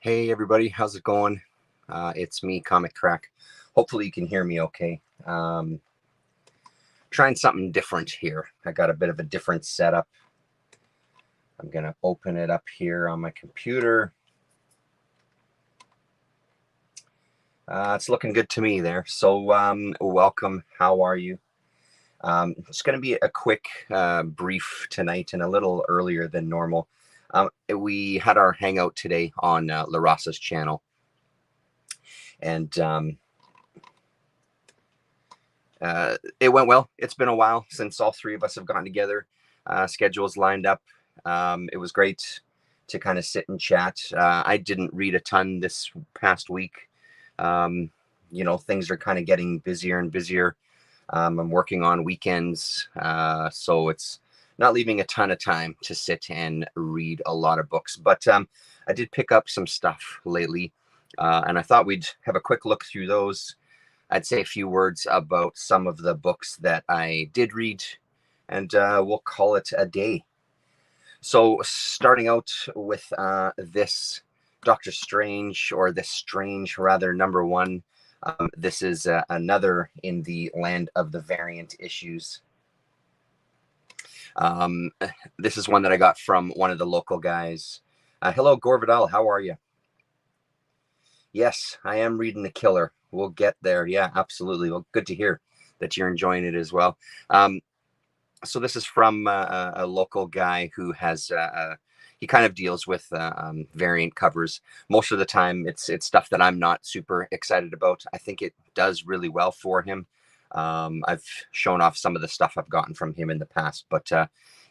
Hey everybody, how's it going? It's me, Comic Crack. Hopefully you can hear me okay. Trying something different here. I got a bit of a different setup. I'm gonna open it up here on my computer. It's looking good to me there. So welcome. How are you? It's gonna be a quick brief tonight and a little earlier than normal. We had our hangout today on LaRasa's channel. And it went well. It's been a while since all three of us have gotten together. Schedules lined up. It was great to kind of sit and chat. I didn't read a ton this past week. Things are kind of getting busier and busier. I'm working on weekends, so it's not leaving a ton of time to sit and read a lot of books. But I did pick up some stuff lately, and I thought we'd have a quick look through those. I'd say a few words about some of the books that I did read, and we'll call it a day. So starting out with this Doctor Strange, or this Strange rather, #1. This is another in the land of the variant issues. This is one that I got from one of the local guys. Hello, Gore Vidal. How are you? Yes, I am reading The Killer. We'll get there. Yeah, absolutely. Well, good to hear that you're enjoying it as well. So this is from a local guy who has he kind of deals with variant covers. Most of the time, it's stuff that I'm not super excited about. I think it does really well for him. I've shown off some of the stuff I've gotten from him in the past, but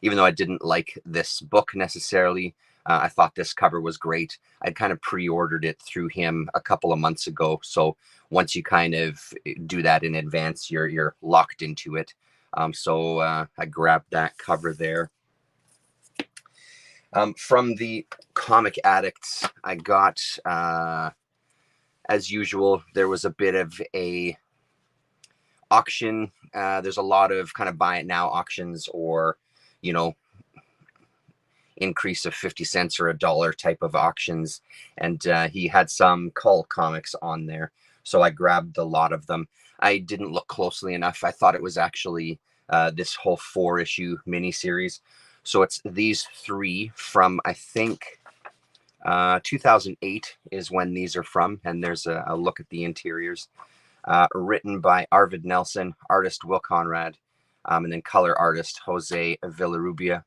even though I didn't like this book necessarily, I thought this cover was great. I'd kind of pre-ordered it through him a couple of months ago. So once you kind of do that in advance, you're locked into it. So I grabbed that cover there. From the Comic Addicts, I got, as usual, there was a bit of a auction. There's a lot of kind of buy it now auctions, or, increase of 50 cents or $1 type of auctions. And he had some Cull comics on there. So I grabbed a lot of them. I didn't look closely enough. I thought it was actually this whole 4-issue miniseries. So it's these 3 from, I think, 2008 is when these are from. And there's a look at the interiors. Written by Arvid Nelson, artist Will Conrad, and then color artist Jose Villarrubia.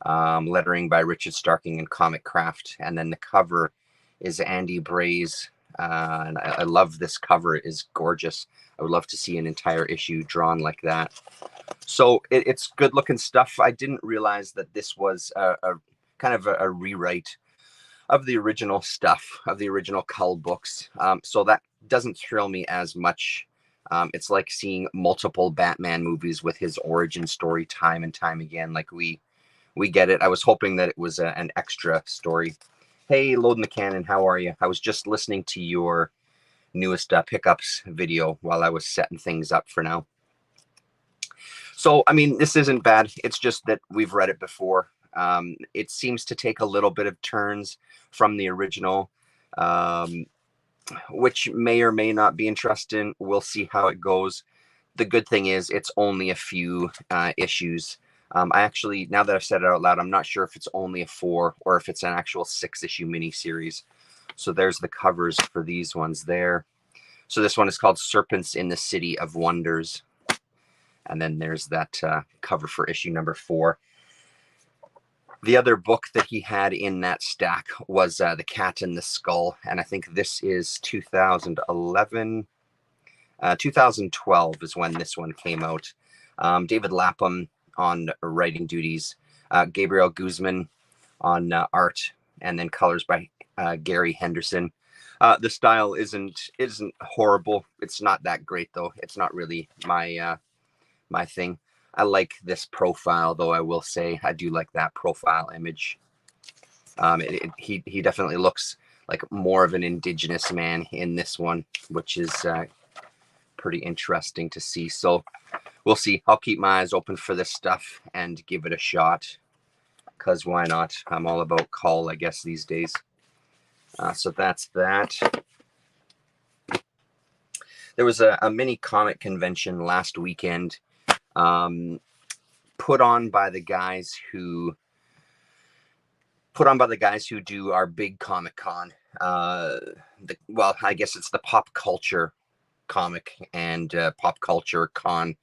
Lettering by Richard Starking and Comic Craft. And then the cover is Andy Braze. And I love this cover. It is gorgeous. I would love to see an entire issue drawn like that. So it's good looking stuff. I didn't realize that this was a kind of a rewrite of the original stuff, of the original Cull books. So that doesn't thrill me as much. It's like seeing multiple Batman movies with his origin story time and time again. Like we get it. I was hoping that it was an extra story. Hey, Loading the Cannon, how are you? I was just listening to your newest pickups video while I was setting things up for now. So, I mean, this isn't bad. It's just that we've read it before. It seems to take a little bit of turns from the original, which may or may not be interesting. We'll see how it goes. The good thing is it's only a few issues. I actually, now that I've said it out loud, I'm not sure if it's only a 4 or if it's an actual 6-issue miniseries. So there's the covers for these ones there. So this one is called Serpents in the City of Wonders. And then there's that cover for issue #4. The other book that he had in that stack was The Cat and the Skull. And I think this is 2011. 2012 is when this one came out. David Lapham on writing duties, Gabriel Guzman on art, and then colors by Gary Henderson. The style isn't horrible. It's not that great though. It's not really my thing. I like this profile though. I will say I do like that profile image. He definitely looks like more of an indigenous man in this one, which is pretty interesting to see. So we'll see. I'll keep my eyes open for this stuff and give it a shot, because why not? I'm all about Cull, I guess, these days. So that's that. There was a mini comic convention last weekend, put on by the guys who do our big Comic Con. Well, I guess it's the Pop Culture Comic and Pop Culture Con.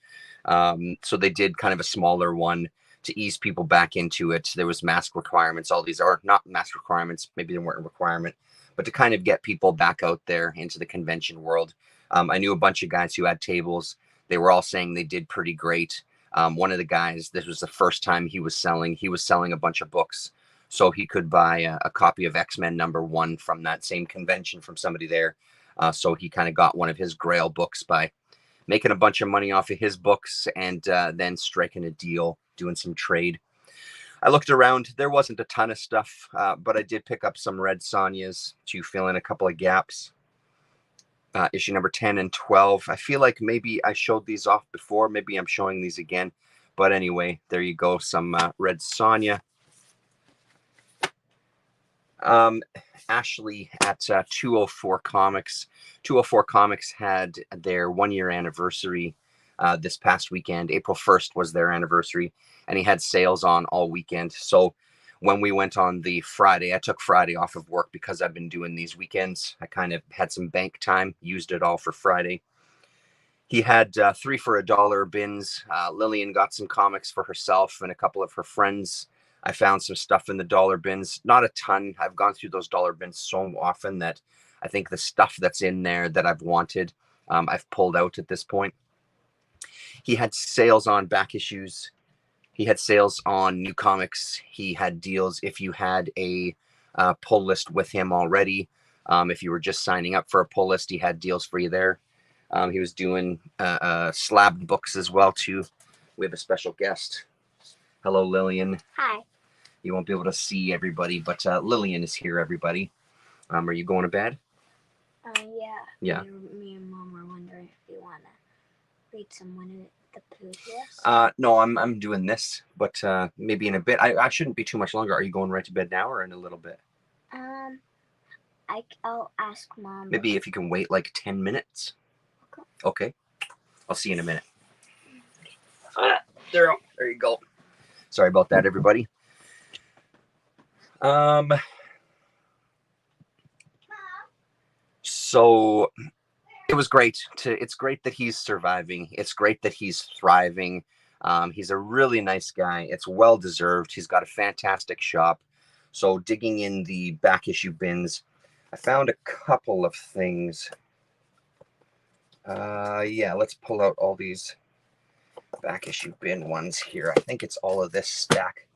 So they did kind of a smaller one to ease people back into it. There was mask requirements. All these are not mask requirements. Maybe they weren't a requirement, but to kind of get people back out there into the convention world. I knew a bunch of guys who had tables. They were all saying they did pretty great. One of the guys, this was the first time he was selling a bunch of books. So he could buy a copy of X-Men #1 from that same convention from somebody there. So he kind of got one of his Grail books by making a bunch of money off of his books and then striking a deal, doing some trade. I looked around. There wasn't a ton of stuff, but I did pick up some Red Sonjas to fill in a couple of gaps. Issue number 10 and 12. I feel like maybe I showed these off before. Maybe I'm showing these again. But anyway, there you go. Some Red Sonja. Ashley at 204 Comics. 204 Comics had their 1-year anniversary this past weekend. April 1st was their anniversary, and he had sales on all weekend. So when we went on the Friday, I took Friday off of work because I've been doing these weekends. I kind of had some bank time, used it all for Friday. He had 3 for $1 bins. Lillian got some comics for herself and a couple of her friends. I found some stuff in the dollar bins, not a ton. I've gone through those dollar bins so often that I think the stuff that's in there that I've wanted, I've pulled out at this point. He had sales on back issues. He had sales on new comics. He had deals if you had a pull list with him already. If you were just signing up for a pull list, he had deals for you there. He was doing slabbed books as well, too. We have a special guest. Hello, Lillian. Hi. You won't be able to see everybody, but Lillian is here, everybody. Are you going to bed? Yeah. Yeah. Me and Mom were wondering if you want to read some Winnie the Pooh to us. No, I'm doing this, but maybe in a bit. I shouldn't be too much longer. Are you going right to bed now or in a little bit? I'll ask Mom. Maybe if you can wait like 10 minutes. Okay. I'll see you in a minute. There you go. Sorry about that, everybody. So it was great. It's great that he's surviving. It's great that he's thriving. He's a really nice guy. It's well deserved. He's got a fantastic shop. So digging in the back issue bins, I found a couple of things. Yeah, let's pull out all these back issue bin ones here. I think it's all of this stack.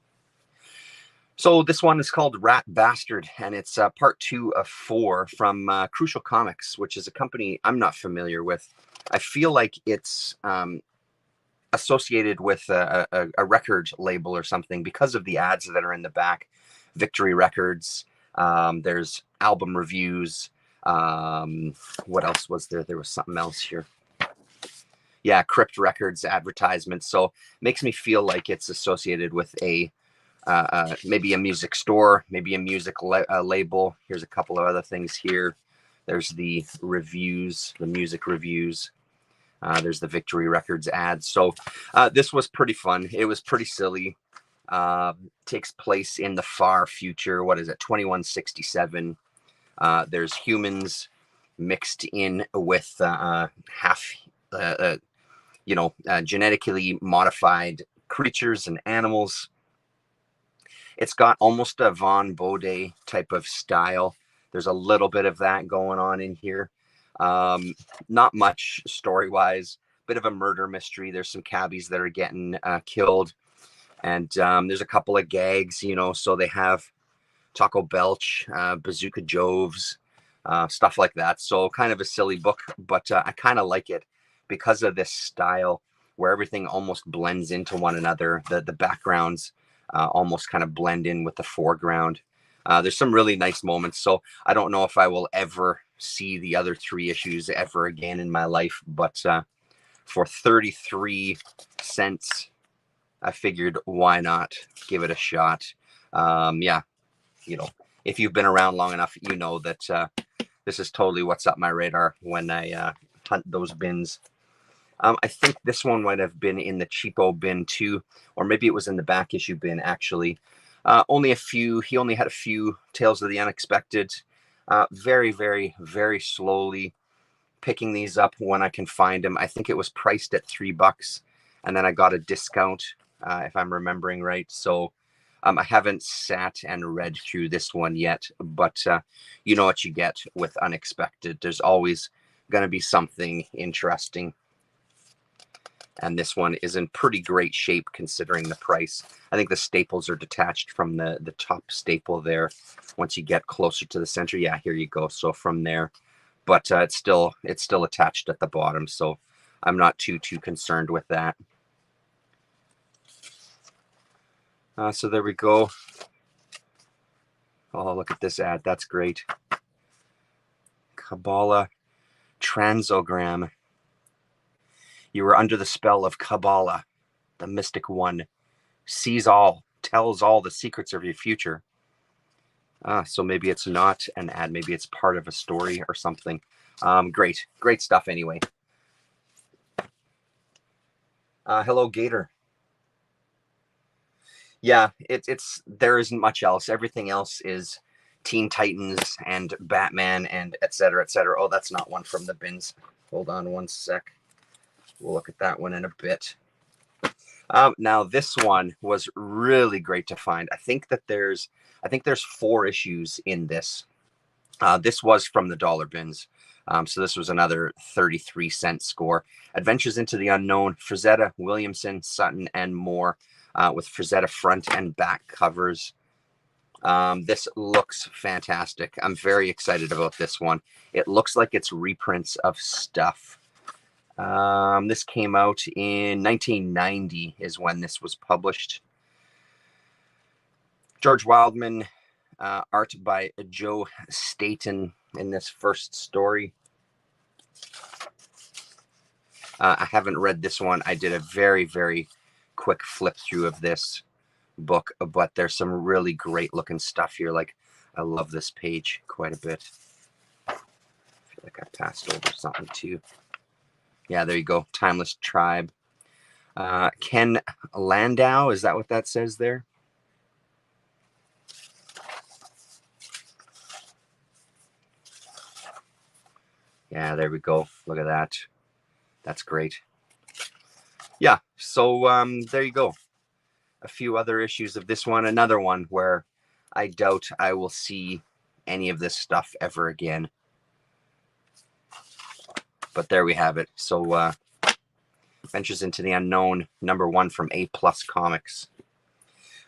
So this one is called Rat Bastard, and it's part 2 of 4 from Crucial Comics, which is a company I'm not familiar with. I feel like it's associated with a record label or something because of the ads that are in the back. Victory Records, there's album reviews. What else was there? There was something else here. Yeah, Crypt Records advertisements. So makes me feel like it's associated with a maybe a music store, maybe a music label. Here's a couple of other things here. There's the reviews, the music reviews. There's the Victory Records ads. So this was pretty fun. It was pretty silly. Takes place in the far future. What is it? 2167. There's humans mixed in with genetically modified creatures and animals. It's got almost a Von Bode type of style. There's a little bit of that going on in here. Not much story-wise. Bit of a murder mystery. There's some cabbies that are getting killed. And there's a couple of gags, so they have Taco Belch, Bazooka Joves, stuff like that. So kind of a silly book, but I kind of like it because of this style where everything almost blends into one another. The backgrounds almost kind of blend in with the foreground. There's some really nice moments. So I don't know if I will ever see the other 3 issues ever again in my life, but for 33 cents, I figured why not give it a shot. Yeah, if you've been around long enough, you know that this is totally what's up my radar when I hunt those bins. I think this one might have been in the cheapo bin too, or maybe it was in the back issue bin actually. Only a few. He only had a few Tales of the Unexpected. Very, very, very slowly picking these up when I can find them. I think it was priced at $3, and then I got a discount, if I'm remembering right. So I haven't sat and read through this one yet, but you know what you get with Unexpected. There's always going to be something interesting. And this one is in pretty great shape considering the price. I think the staples are detached from the top staple there once you get closer to the center. Yeah, here you go. So from there, but it's still attached at the bottom, so I'm not too concerned with that. So there we go. Oh, look at this ad. That's great. Kabbalah Transogram. You were under the spell of Kabbalah, the mystic one, sees all, tells all the secrets of your future. So maybe it's not an ad. Maybe it's part of a story or something. Great stuff anyway. Hello, Gator. Yeah, there isn't much else. Everything else is Teen Titans and Batman and et cetera, et cetera. Oh, that's not one from the bins. Hold on one sec. We'll look at that one in a bit. Now this one was really great to find. I think there's 4 issues in this. This was from the dollar bins. So this was another 33-cent score. Adventures into the Unknown, Frazetta, Williamson, Sutton, and more, with Frazetta front and back covers. This looks fantastic. I'm very excited about this one. It looks like it's reprints of stuff. This came out in 1990 is when this was published. George Wildman, art by Joe Staton in this first story. I haven't read this one. I did a very, very quick flip through of this book, but there's some really great looking stuff here. Like, I love this page quite a bit. I feel like I passed over something too. Yeah, there you go. Timeless Tribe. Ken Landau, is that what that says there? Yeah, there we go. Look at that. That's great. Yeah, so there you go. A few other issues of this one. Another one where I doubt I will see any of this stuff ever again. But there we have it. So Ventures into the Unknown, #1 from A+ Comics.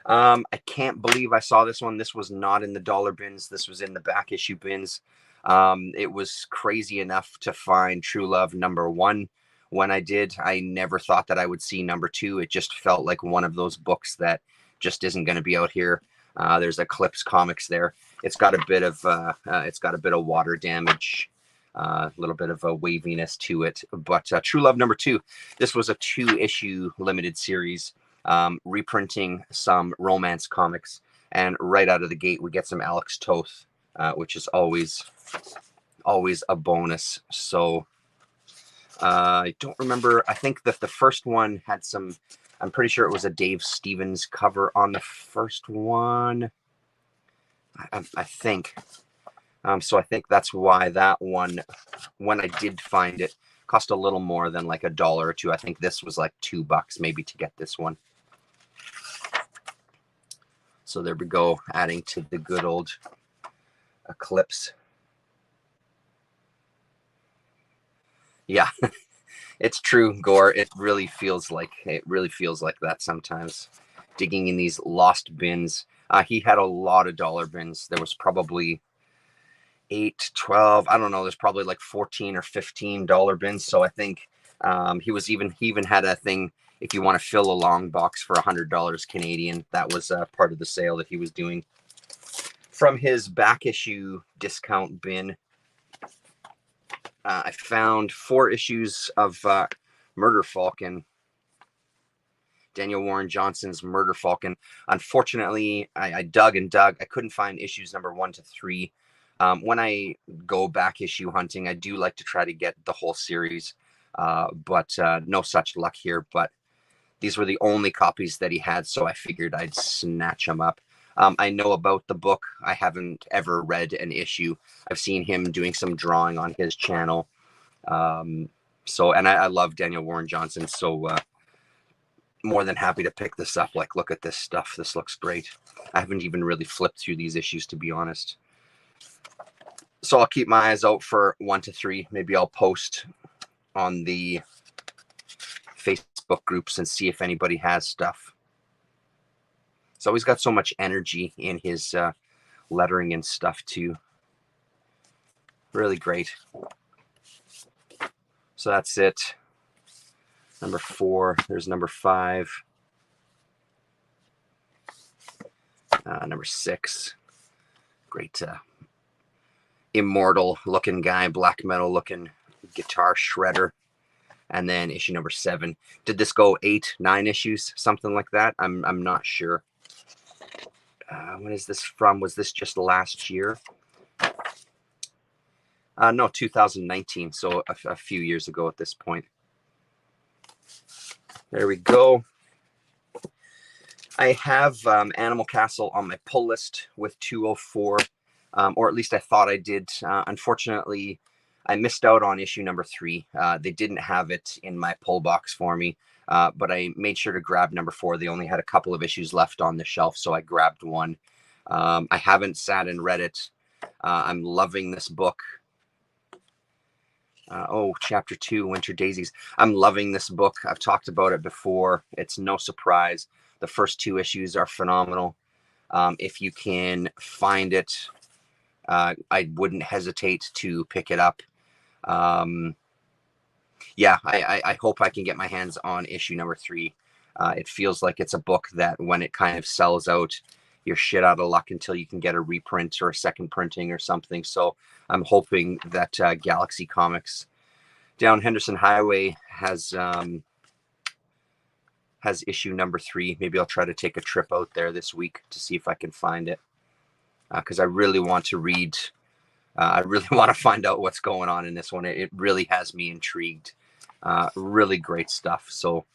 I can't believe I saw this one. This was not in the dollar bins. This was in the back issue bins. It was crazy enough to find True Love #1. When I did, I never thought that I would see #2. It just felt like one of those books that just isn't going to be out here. There's Eclipse Comics there. It's got a bit of water damage, a little bit of a waviness to it. But True Love #2. This was a 2-issue limited series, reprinting some romance comics, and right out of the gate we get some Alex Toth, which is always a bonus. So I don't remember. I think that the first one had some, I'm pretty sure it was a Dave Stevens cover on the first one. I think. So I think that's why that one, when I did find it, cost a little more than like $1 or $2. I think this was like $2 maybe to get this one. So there we go, adding to the good old Eclipse. Yeah, it's true, Gore. It really feels like that sometimes. Digging in these lost bins. He had a lot of dollar bins. There was probably 8, 12. I don't know. There's probably like 14 or 15 dollar bins. So I think he even had a thing. If you want to fill a long box for $100 Canadian, that was part of the sale that he was doing. From his back issue discount bin, I found 4 issues of Murder Falcon. Daniel Warren Johnson's Murder Falcon. Unfortunately, I dug and dug. I couldn't find issues number 1 to 3. When I go back issue hunting, I do like to try to get the whole series, but no such luck here. But these were the only copies that he had, so I figured I'd snatch them up. I know about the book. I haven't ever read an issue. I've seen him doing some drawing on his channel. And I love Daniel Warren Johnson, so more than happy to pick this up. Like, look at this stuff. This looks great. I haven't even really flipped through these issues, to be honest. So I'll keep my eyes out for 1 to 3. Maybe I'll post on the Facebook groups and see if anybody has stuff. So he's got so much energy in his lettering and stuff too. Really great. So that's it. Number 4. There's number 5. Number 6. Great immortal looking guy, black metal looking guitar shredder. And then issue number 7. Did this go 8, 9 issues, something like that? I'm not sure. When is this from? Was this just last year? No, 2019. So a few years ago at this point. There we go. I have Animal Castle on my pull list with 204, or at least I thought I did. Unfortunately, I missed out on issue number 3. They didn't have it in my pull box for me, but I made sure to grab number 4. They only had a couple of issues left on the shelf, so I grabbed one. I haven't sat and read it. I'm loving this book. Chapter 2, Winter Daisies. I'm loving this book. I've talked about it before. It's no surprise. The first 2 issues are phenomenal. If you can find it, I wouldn't hesitate to pick it up. I hope I can get my hands on issue number 3. It feels like it's a book that when it kind of sells out, you're shit out of luck until you can get a reprint or a second printing or something. So I'm hoping that Galaxy Comics down Henderson Highway has issue number 3. Maybe I'll try to take a trip out there this week to see if I can find it, because I really want to read. I really want to find out what's going on in this one. It really has me intrigued. Really great stuff. So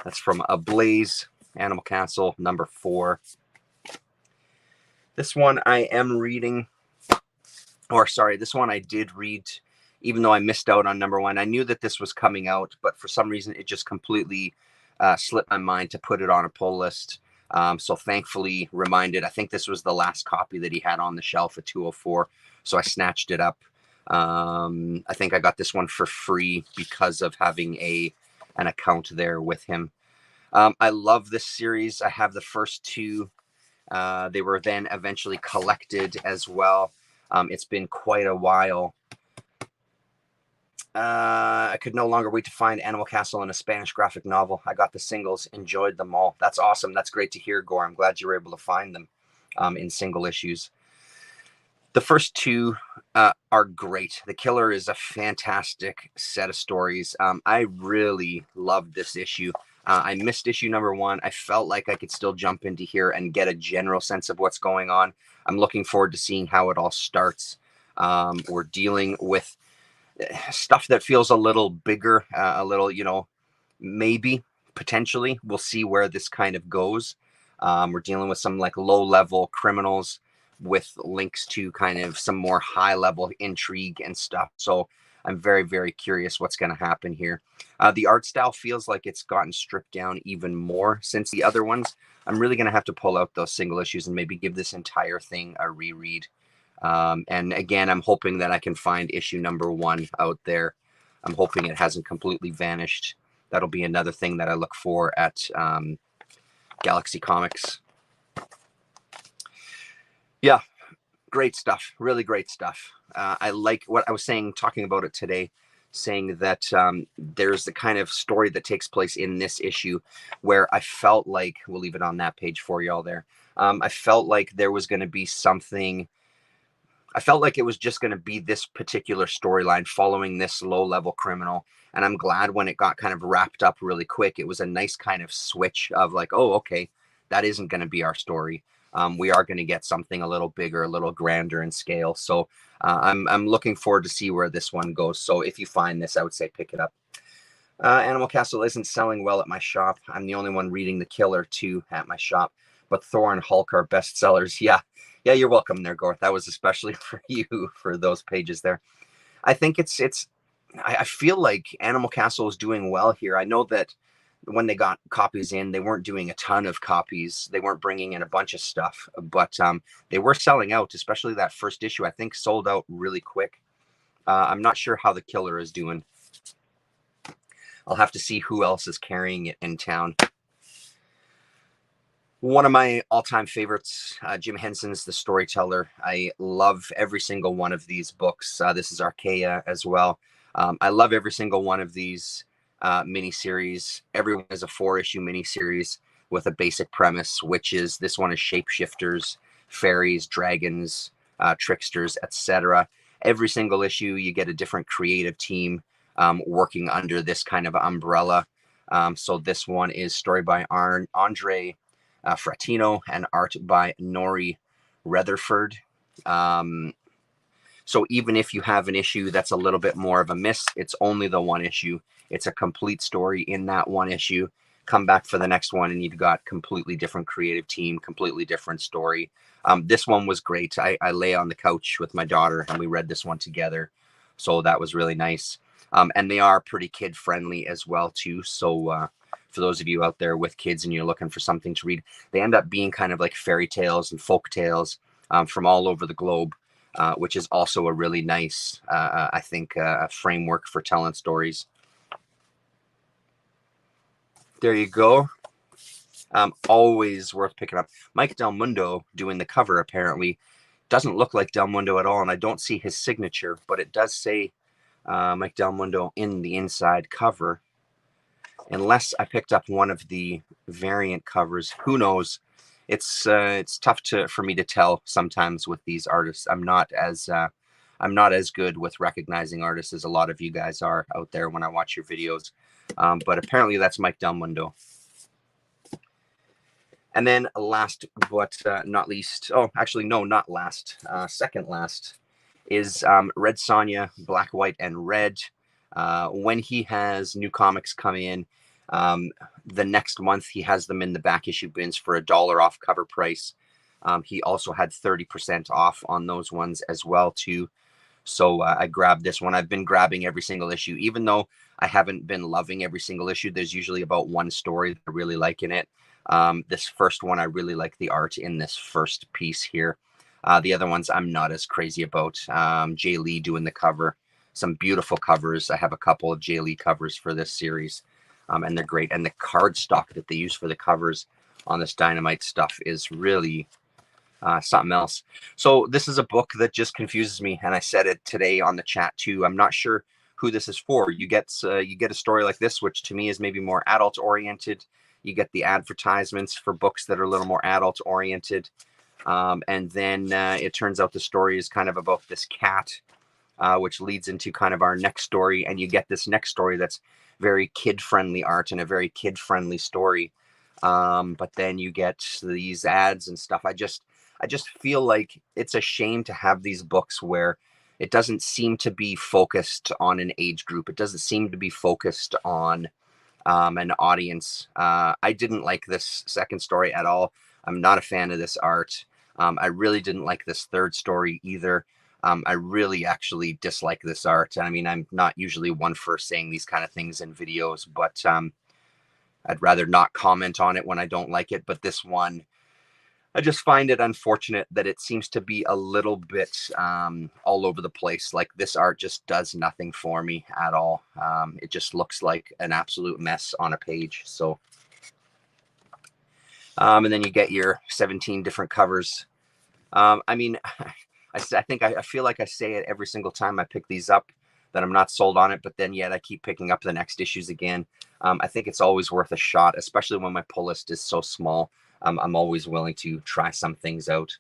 that's from Ablaze, Animal Castle, number 4. This one I am reading, this one I did read, even though I missed out on number 1. I knew that this was coming out, but for some reason it just completely slipped my mind to put it on a pull list. So thankfully reminded, I think this was the last copy that he had on the shelf at 204. So I snatched it up. I think I got this one for free because of having an account there with him. I love this series. I have the first 2. They were then eventually collected as well. It's been quite a while. I could no longer wait to find Animal Castle in a Spanish graphic novel. I got the singles, enjoyed them all. That's awesome. That's great to hear, Gore. I'm glad you were able to find them in single issues. The first 2 are great. The Killer is a fantastic set of stories. I really loved this issue. I missed issue number 1. I felt like I could still jump into here and get a general sense of what's going on. I'm looking forward to seeing how it all starts. We're dealing with stuff that feels a little bigger, a little, maybe, potentially. We'll see where this kind of goes. We're dealing with some like low-level criminals with links to kind of some more high-level intrigue and stuff. So I'm very, very curious what's going to happen here. The art style feels like it's gotten stripped down even more since the other ones. I'm really going to have to pull out those single issues and maybe give this entire thing a reread. And again, I'm hoping that I can find issue number 1 out there. I'm hoping it hasn't completely vanished. That'll be another thing that I look for at Galaxy Comics. Yeah, great stuff. Really great stuff. I like what I was saying, talking about it today, saying that there's the kind of story that takes place in this issue where I felt like, we'll leave it on that page for y'all there. I felt like there was going to be something, I felt like it was just going to be this particular storyline following this low-level criminal. And I'm glad when it got kind of wrapped up really quick. It was a nice kind of switch of like, oh, okay, that isn't going to be our story. We are going to get something a little bigger, a little grander in scale. So I'm looking forward to see where this one goes. So if you find this, I would say pick it up. Animal Castle isn't selling well at my shop. I'm the only one reading The Killer 2 at my shop. But Thor and Hulk are bestsellers. Yeah, you're welcome there, Gorth. That was especially for you for those pages there. I think I feel like Animal Castle is doing well here. I know that when they got copies in, they weren't doing a ton of copies. They weren't bringing in a bunch of stuff, but they were selling out, especially that first issue. I think sold out really quick. I'm not sure how The Killer is doing. I'll have to see who else is carrying it in town. One of my all-time favorites, Jim Henson's The Storyteller. I love every single one of these books. This is Archaea as well. I love every single one of these miniseries. Everyone is a 4-issue miniseries with a basic premise, which is this one is shapeshifters, fairies, dragons, tricksters, etc. Every single issue, you get a different creative team working under this kind of umbrella. So this one is story by Andre Fratino and art by Nori Rutherford. So even if you have an issue that's a little bit more of a miss, it's only the one issue. It's a complete story in that one issue. Come back for the next one and you've got completely different creative team, completely different story. This one was great. I lay on the couch with my daughter and we read this one together. So that was really nice. And they are pretty kid friendly as well too. So for those of you out there with kids and you're looking for something to read, they end up being kind of like fairy tales and folk tales from all over the globe, which is also a really nice, I think, framework for telling stories. There you go. Always worth picking up. Mike Del Mundo doing the cover apparently doesn't look like Del Mundo at all, and I don't see his signature, but it does say Mike Del Mundo in the inside cover. Unless I picked up one of the variant covers, who knows? It's tough for me to tell sometimes with these artists. I'm not as good with recognizing artists as a lot of you guys are out there when I watch your videos. But apparently that's Mike Del Mundo. And then last but not least, oh, actually, no, not last, second last, is Red Sonja, Black, White, and Red. When he has new comics come in, the next month he has them in the back issue bins for $1 off cover price. He also had 30% off on those ones as well too. So I grabbed this one. I've been grabbing every single issue, even though I haven't been loving every single issue. There's usually about one story that I really like in it. This first one, I really like the art in this first piece here. The other ones I'm not as crazy about. Jay Lee doing the cover. Some beautiful covers. I have a couple of Jay Lee covers for this series, and they're great. And the cardstock that they use for the covers on this Dynamite stuff is really something else. So this is a book that just confuses me, and I said it today on the chat too. I'm not sure who this is for. You get a story like this, which to me is maybe more adult oriented. You get the advertisements for books that are a little more adult oriented, and then it turns out the story is kind of about this cat, which leads into kind of our next story, and you get this next story that's very kid-friendly art and a very kid-friendly story. But then you get these ads and stuff. I just feel like it's a shame to have these books where it doesn't seem to be focused on an age group. It doesn't seem to be focused on an audience. I didn't like this second story at all. I'm not a fan of this art. I really didn't like this third story either. I really actually dislike this art. I mean, I'm not usually one for saying these kind of things in videos, but I'd rather not comment on it when I don't like it. But this one, I just find it unfortunate that it seems to be a little bit all over the place. Like this art just does nothing for me at all. It just looks like an absolute mess on a page. So, and then you get your 17 different covers. I mean, I feel like I say it every single time I pick these up that I'm not sold on it, but then yet I keep picking up the next issues again. I think it's always worth a shot, especially when my pull list is so small. I'm always willing to try some things out.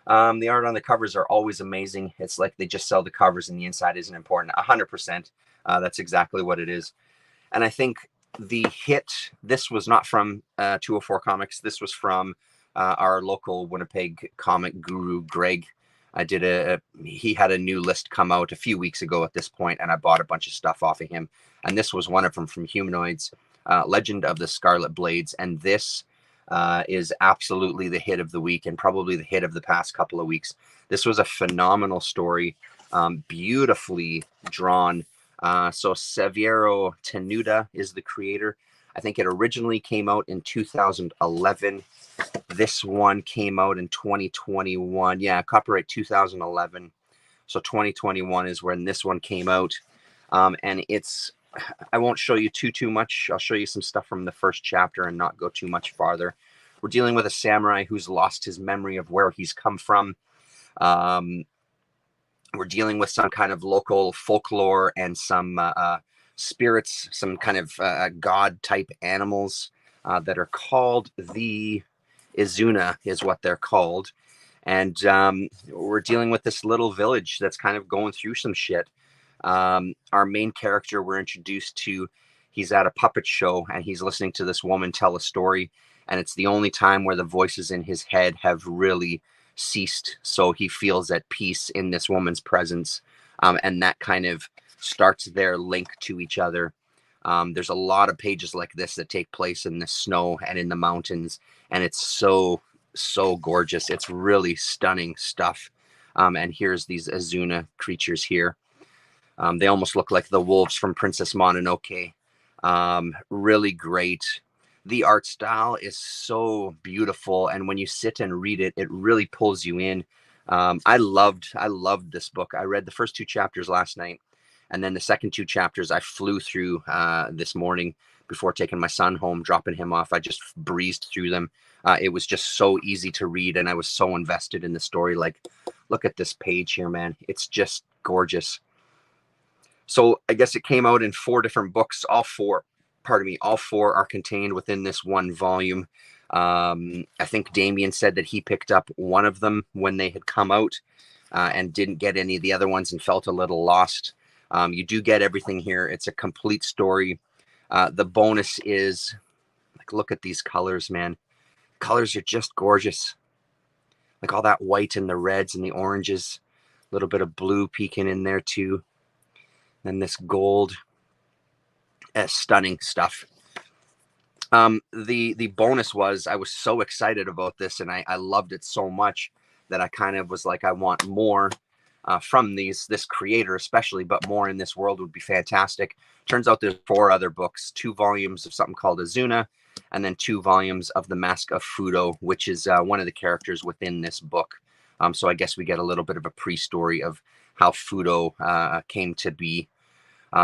The art on the covers are always amazing. It's like they just sell the covers and the inside isn't important. 100%. That's exactly what it is. And I think the hit, this was not from 204 Comics. This was from our local Winnipeg comic guru, Greg. He had a new list come out a few weeks ago at this point, and I bought a bunch of stuff off of him. And this was one of them, from Humanoids, Legend of the Scarlet Blades. And this is absolutely the hit of the week, and probably the hit of the past couple of weeks. This was a phenomenal story, beautifully drawn. So Severo Tenuta is the creator. I think it originally came out in 2011. This one came out in 2021. Yeah, copyright 2011. So 2021 is when this one came out. And I won't show you too much. I'll show you some stuff from the first chapter and not go too much farther. We're dealing with a samurai who's lost his memory of where he's come from. We're dealing with some kind of local folklore and some spirits, some kind of god-type animals that are called the Izuna, is what they're called. And we're dealing with this little village that's kind of going through some shit. Our main character we're introduced to, he's at a puppet show and he's listening to this woman tell a story, and it's the only time where the voices in his head have really ceased. So he feels at peace in this woman's presence, and that kind of starts their link to each other. There's a lot of pages like this that take place in the snow and in the mountains, and it's so gorgeous. It's really stunning stuff. And here's these Izuna creatures here. They almost look like the wolves from Princess Mononoke. Really great. The art style is so beautiful, and when you sit and read it, it really pulls you in. I loved this book. I read the first 2 chapters last night, and then the second 2 chapters I flew through this morning before taking my son home, dropping him off. I just breezed through them. It was just so easy to read, and I was so invested in the story. Like, look at this page here, man. It's just gorgeous. So I guess it came out in 4 different books. All four are contained within this one volume. I think Damien said that he picked up one of them when they had come out and didn't get any of the other ones and felt a little lost. You do get everything here. It's a complete story. The bonus is, like, look at these colors, man. Colors are just gorgeous. Like all that white and the reds and the oranges, a little bit of blue peeking in there too. And this gold, stunning stuff. The bonus was, I was so excited about this, and I loved it so much that I kind of was like, I want more from this creator especially, but more in this world would be fantastic. Turns out there's 4 other books, 2 volumes of something called Izuna, and then 2 volumes of The Mask of Fudo, which is one of the characters within this book. So I guess we get a little bit of a pre-story of how Fudo came to be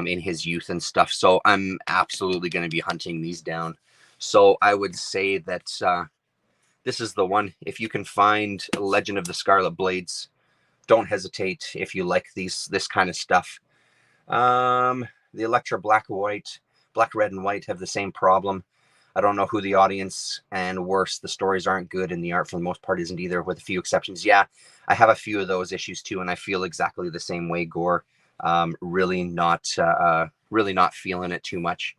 in his youth and stuff. So I'm absolutely going to be hunting these down. So I would say that this is the one. If you can find Legend of the Scarlet Blades, don't hesitate if you like this kind of stuff. The Elektra Black, Red, and White have the same problem. I don't know who the audience, and worse, the stories aren't good and the art for the most part isn't either, with a few exceptions. Yeah, I have a few of those issues too, and I feel exactly the same way, Gore. Really not feeling it too much.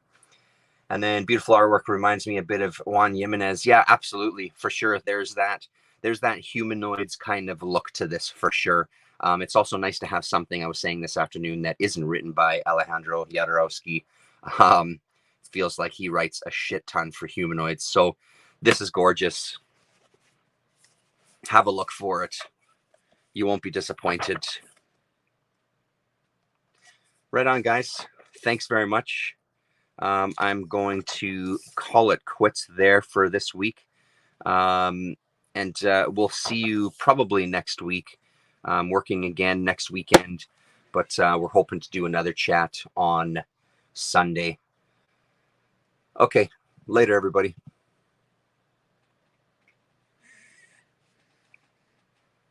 And then beautiful artwork reminds me a bit of Juan Jimenez. Yeah, absolutely, for sure. There's that humanoids kind of look to this, for sure. It's also nice to have something, I was saying this afternoon, that isn't written by Alejandro Jodorowsky. Feels like he writes a shit ton for humanoids. So this is gorgeous. Have a look for it. You won't be disappointed. Right on, guys. Thanks very much. I'm going to call it quits there for this week. And we'll see you probably next week. Working again next weekend, but we're hoping to do another chat on Sunday. Okay, later, everybody.